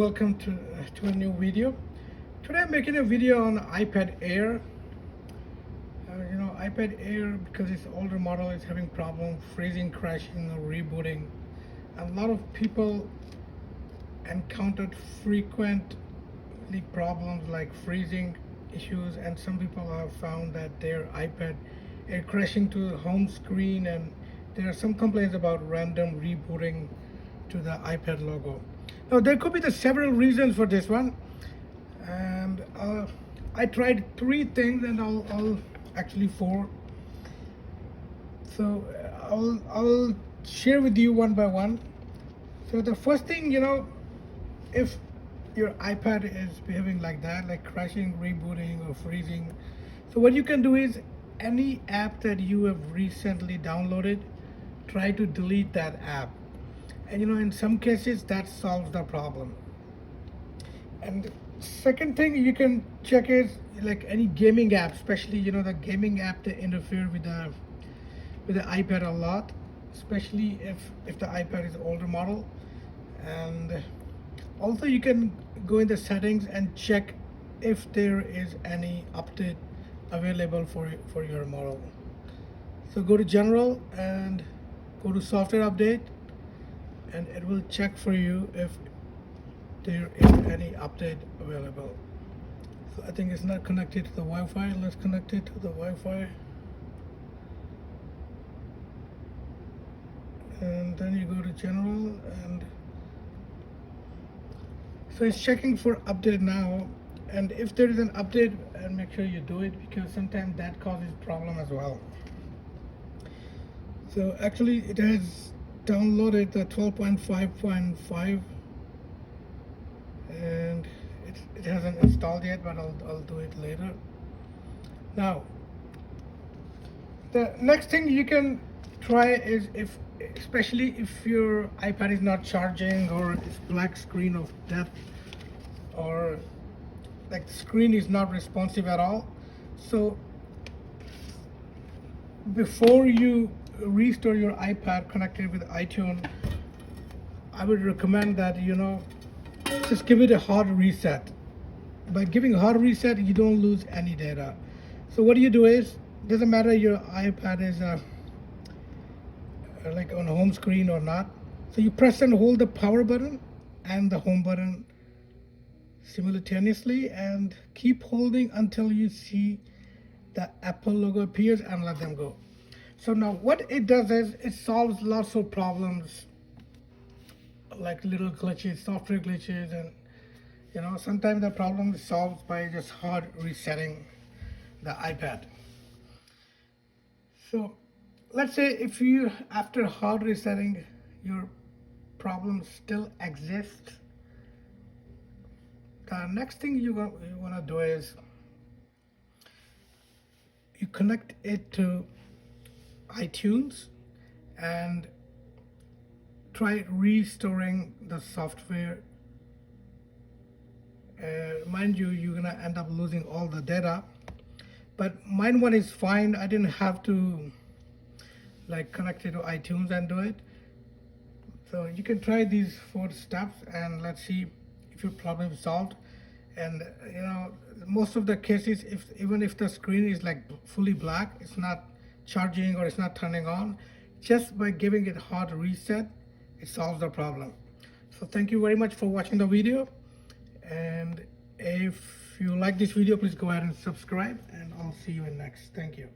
welcome to a new video. Today I'm making a video on iPad Air. iPad Air, because it's older model, is having problem freezing, crashing, or rebooting. A lot of people encountered frequently problems like freezing issues, and some people have found that their iPad Air crashing to the home screen, and there are some complaints about random rebooting to the iPad logo. Now there could be the several reasons for this one, and I tried 3 things, and I'll actually 4. So I'll share with you one by one. So the first thing, if your iPad is behaving like that, like crashing, rebooting, or freezing, so what you can do is any app that you have recently downloaded, try to delete that app. And in some cases that solves the problem. And second thing you can check is like any gaming app, especially the gaming app that interfere with the iPad a lot, especially if the iPad is older model. And also you can go in the settings and check if there is any update available for your model. So go to general and go to software update, and it will check for you if there is any update available. So I think it's not connected to the Wi-Fi. Let's connect it to the Wi-Fi. And then you go to general, and so it's checking for update now. And if there is an update, and make sure you do it, because sometimes that causes problem as well. So actually it has downloaded the 12.5.5, and it hasn't installed yet, but I'll do it later. Now the next thing you can try is, especially if your iPad is not charging, or it's black screen of death, or like the screen is not responsive at all. So before you restore your iPad connected with iTunes, I would recommend that just give it a hard reset. By giving a hard reset, you don't lose any data. So what you do is, doesn't matter your iPad is like on home screen or not, so you press and hold the power button and the home button simultaneously, and keep holding until you see the Apple logo appears, and let them go. So now what it does is it solves lots of problems, like little glitches, software glitches, and sometimes the problem is solved by just hard resetting the iPad. So let's say if you, after hard resetting, your problem still exists, the next thing you want to do is you connect it to iTunes and try restoring the software. Mind you, you're gonna end up losing all the data, but mine one is fine. I didn't have to like connect it to iTunes and do it. So you can try these 4 steps, and let's see if your problem is solved. And most of the cases, even if the screen is like fully black, it's not charging or it's not turning on, just by giving it hard reset, it solves the problem. So thank you very much for watching the video, and if you like this video, please go ahead and subscribe, and I'll see you in next. Thank you.